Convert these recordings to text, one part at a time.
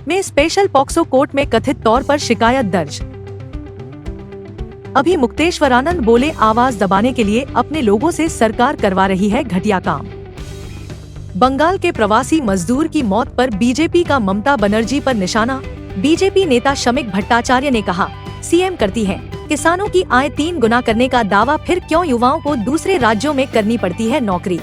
में special POCSO court में कथित तौर पर शिकायत दर्ज। अभी मुक्तेश्वरानंद बोले, आवाज दबाने के लिए अपने लोगों से सरकार करवा रही है घटिया काम। बंगाल के प्रवासी मजदूर की मौत पर बीजेपी का ममता बनर्जी पर निशाना। बीजेपी नेता शमिक भट्टाचार्य ने कहा, सीएम करती है किसानों की आय 3 गुना करने का दावा, फिर क्यों युवाओं को दूसरे राज्यों में करनी पड़ती है नौकरी।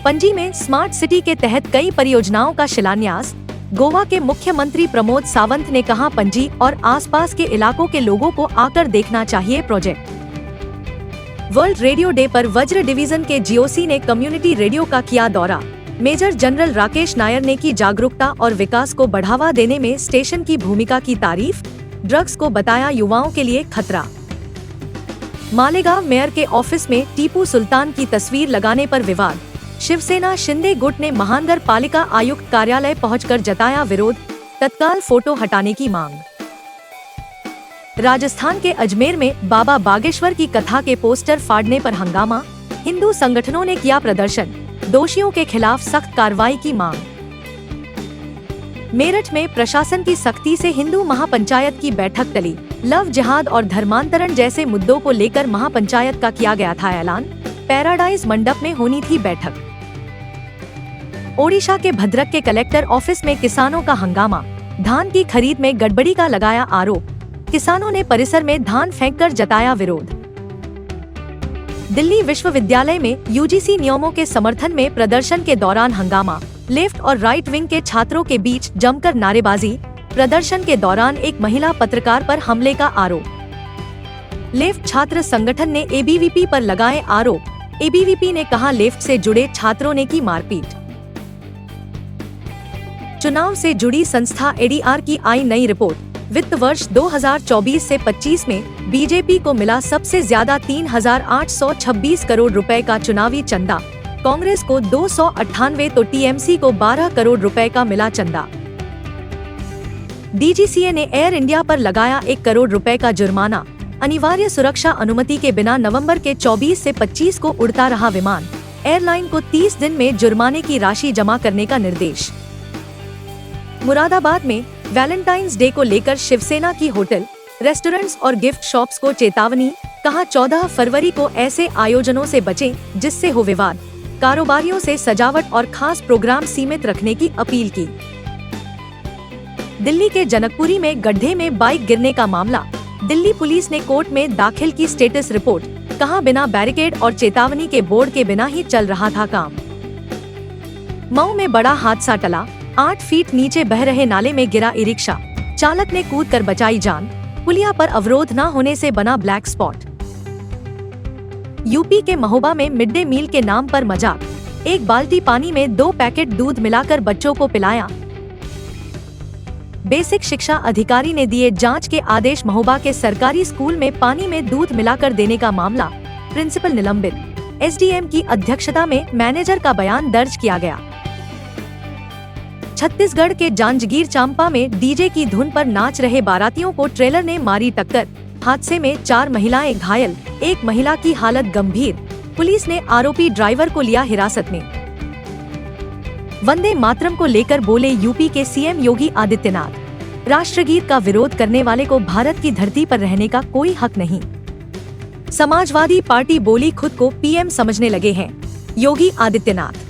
पणजी में स्मार्ट सिटी के तहत कई परियोजनाओं का शिलान्यास। गोवा के मुख्यमंत्री प्रमोद सावंत ने कहा, पणजी और आसपास के इलाकों के लोगों को आकर देखना चाहिए प्रोजेक्ट। वर्ल्ड रेडियो डे पर वज्र डिवीजन के जीओसी ने कम्युनिटी रेडियो का किया दौरा। मेजर जनरल राकेश नायर ने की जागरूकता और विकास को बढ़ावा देने में स्टेशन की भूमिका की तारीफ। ड्रग्स को बताया युवाओं के लिए खतरा। मालेगांव मेयर के ऑफिस में टीपू सुल्तान की तस्वीर लगाने पर विवाद। शिवसेना शिंदे गुट ने महानगर पालिका आयुक्त कार्यालय पहुंचकर जताया विरोध, तत्काल फोटो हटाने की मांग। राजस्थान के अजमेर में बाबा बागेश्वर की कथा के पोस्टर फाड़ने पर हंगामा। हिंदू संगठनों ने किया प्रदर्शन, दोषियों के खिलाफ सख्त कार्रवाई की मांग। मेरठ में प्रशासन की सख्ती से हिंदू महापंचायत की बैठक टली। लव जिहाद और धर्मांतरण जैसे मुद्दों को लेकर महापंचायत का किया गया था ऐलान। पैराडाइज मंडप में होनी थी बैठक। ओडिशा के भद्रक के कलेक्टर ऑफिस में किसानों का हंगामा। धान की खरीद में गड़बड़ी का लगाया आरोप। किसानों ने परिसर में धान फेंककर जताया विरोध। दिल्ली विश्वविद्यालय में यूजीसी नियमों के समर्थन में प्रदर्शन के दौरान हंगामा। लेफ्ट और राइट विंग के छात्रों के बीच जमकर नारेबाजी। प्रदर्शन के दौरान एक महिला पत्रकार पर हमले का आरोप। लेफ्ट छात्र संगठन ने एबीवीपी पर लगाए आरोप। एबीवीपी ने कहा, लेफ्ट से जुड़े छात्रों ने की मारपीट। चुनाव से जुड़ी संस्था एडीआर की आई नई रिपोर्ट। वित्त वर्ष 2024 से 25 में बीजेपी को मिला सबसे ज्यादा 3,826 करोड़ रुपए का चुनावी चंदा। कांग्रेस को 298 तो टीएमसी को 12 करोड़ रुपए का मिला चंदा। डीजीसीए ने एयर इंडिया पर लगाया 1 करोड़ रुपए का जुर्माना। अनिवार्य सुरक्षा अनुमति के बिना नवंबर के 24 से 25 को उड़ता रहा विमान। एयरलाइन को 30 दिन में जुर्माने की राशि जमा करने का निर्देश। मुरादाबाद में वैलेंटाइंस डे को लेकर शिवसेना की होटल, रेस्टोरेंट्स और गिफ्ट शॉप्स को चेतावनी। कहा, 14 फरवरी को ऐसे आयोजनों से बचें जिससे हो विवाद। कारोबारियों से सजावट और खास प्रोग्राम सीमित रखने की अपील की। दिल्ली के जनकपुरी में गड्ढे में बाइक गिरने का मामला। दिल्ली पुलिस ने कोर्ट में दाखिल की स्टेटस रिपोर्ट। कहा, बिना बैरिकेड और चेतावनी के बोर्ड के बिना ही चल रहा था काम। मऊ में बड़ा हादसा टला। 8 फीट नीचे बह रहे नाले में गिरा ई रिक्शा। चालक ने कूदकर बचाई जान। पुलिया पर अवरोध न होने से बना ब्लैक स्पॉट। यूपी के महोबा में मिड डे मील के नाम पर मजाक। 1 बाल्टी पानी में 2 पैकेट दूध मिलाकर बच्चों को पिलाया। बेसिक शिक्षा अधिकारी ने दिए जांच के आदेश। महोबा के सरकारी स्कूल में पानी में दूध मिलाकर देने का मामला। प्रिंसिपल निलंबित। एसडीएम की अध्यक्षता में मैनेजर का बयान दर्ज किया गया। छत्तीसगढ़ के जांजगीर चांपा में डीजे की धुन पर नाच रहे बारातियों को ट्रेलर ने मारी टक्कर। हादसे में 4 महिलाएं घायल, 1 महिला की हालत गंभीर। पुलिस ने आरोपी ड्राइवर को लिया हिरासत में। वंदे मातरम को लेकर बोले यूपी के सीएम योगी आदित्यनाथ। राष्ट्रगीत का विरोध करने वाले को भारत की धरती पर रहने का कोई हक नहीं। समाजवादी पार्टी बोली, खुद को पीएम समझने लगे हैं योगी आदित्यनाथ।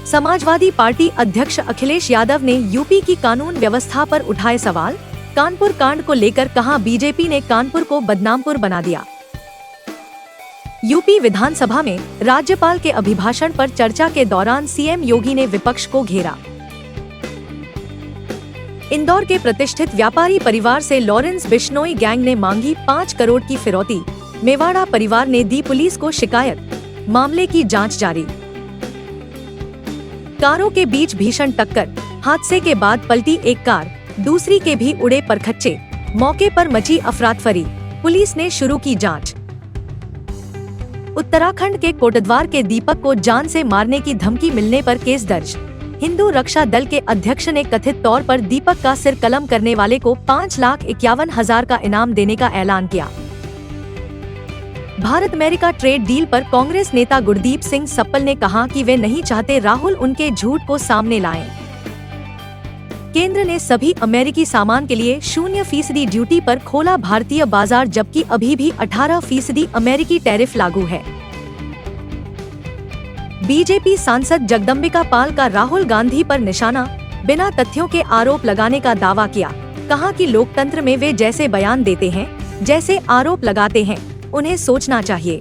समाजवादी पार्टी अध्यक्ष अखिलेश यादव ने यूपी की कानून व्यवस्था पर उठाए सवाल। कानपुर कांड को लेकर कहा, बीजेपी ने कानपुर को बदनामपुर बना दिया। यूपी विधानसभा में राज्यपाल के अभिभाषण पर चर्चा के दौरान सीएम योगी ने विपक्ष को घेरा। इंदौर के प्रतिष्ठित व्यापारी परिवार से लॉरेंस बिश्नोई गैंग ने मांगी 5 करोड़ की फिरौती। मेवाड़ा परिवार ने दी पुलिस को शिकायत। मामले की जांच जारी। कारों के बीच भीषण टक्कर। हादसे के बाद पलटी एक कार, दूसरी के भी उड़े परखच्चे। मौके पर मची अफरातफरी। पुलिस ने शुरू की जांच। उत्तराखंड के कोटद्वार के दीपक को जान से मारने की धमकी मिलने पर केस दर्ज। हिंदू रक्षा दल के अध्यक्ष ने कथित तौर पर दीपक का सिर कलम करने वाले को 5,51,000 का इनाम देने का ऐलान किया। भारत अमेरिका ट्रेड डील पर कांग्रेस नेता गुरदीप सिंह सप्पल ने कहा कि वे नहीं चाहते राहुल उनके झूठ को सामने लाएं। केंद्र ने सभी अमेरिकी सामान के लिए 0% ड्यूटी पर खोला भारतीय बाजार, जबकि अभी भी 18% अमेरिकी टैरिफ लागू है। बीजेपी सांसद जगदम्बिका पाल का राहुल गांधी पर निशाना, बिना तथ्यों के आरोप लगाने का दावा किया। कहा कि लोकतंत्र में वे जैसे बयान देते हैं, जैसे आरोप लगाते हैं, उन्हें सोचना चाहिए।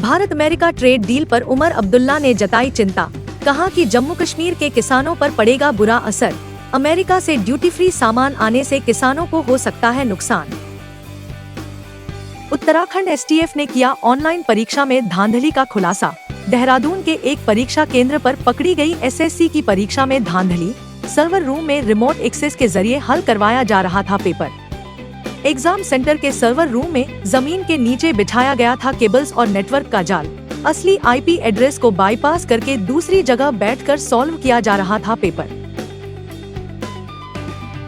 भारत अमेरिका ट्रेड डील पर उमर अब्दुल्ला ने जताई चिंता। कहा कि जम्मू कश्मीर के किसानों पर पड़ेगा बुरा असर। अमेरिका से ड्यूटी फ्री सामान आने से किसानों को हो सकता है नुकसान। उत्तराखंड एसटीएफ ने किया ऑनलाइन परीक्षा में धांधली का खुलासा। देहरादून के एक परीक्षा केंद्र पर पकड़ी गई एसएससी की परीक्षा में धांधली। सर्वर रूम में रिमोट एक्सेस के जरिए हल करवाया जा रहा था पेपर। एग्जाम सेंटर के सर्वर रूम में जमीन के नीचे बिछाया गया था केबल्स और नेटवर्क का जाल। असली आईपी एड्रेस को बाईपास करके दूसरी जगह बैठकर सॉल्व किया जा रहा था पेपर।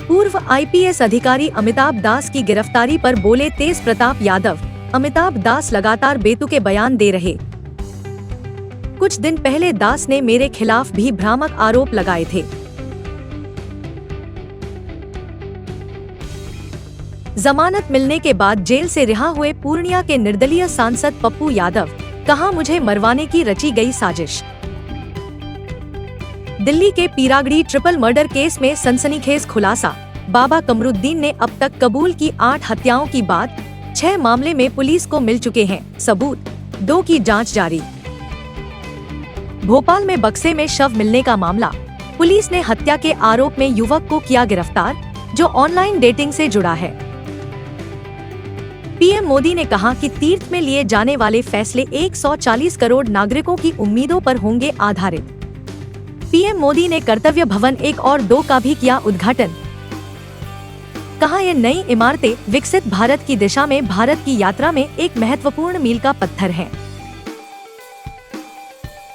पूर्व आईपीएस अधिकारी अमिताभ दास की गिरफ्तारी पर बोले तेज प्रताप यादव। अमिताभ दास लगातार बेतुके बयान दे रहे। कुछ दिन पहले दास ने मेरे खिलाफ भी भ्रामक आरोप लगाए थे। जमानत मिलने के बाद जेल से रिहा हुए पूर्णिया के निर्दलीय सांसद पप्पू यादव। कहा मुझे मरवाने की रची गई साजिश। दिल्ली के पीरागढ़ी ट्रिपल मर्डर केस में सनसनीखेज खुलासा। बाबा कमरुद्दीन ने अब तक कबूल की 8 हत्याओं की बात। 6 मामले में पुलिस को मिल चुके हैं सबूत, 2 की जांच जारी। भोपाल में बक्से में शव मिलने का मामला। पुलिस ने हत्या के आरोप में युवक को किया गिरफ्तार, जो ऑनलाइन डेटिंग से जुड़ा है। पीएम मोदी ने कहा कि तीर्थ में लिए जाने वाले फैसले 140 करोड़ नागरिकों की उम्मीदों पर होंगे आधारित। पीएम मोदी ने कर्तव्य भवन 1 और 2 का भी किया उद्घाटन। कहा ये नई इमारतें विकसित भारत की दिशा में भारत की यात्रा में एक महत्वपूर्ण मील का पत्थर हैं।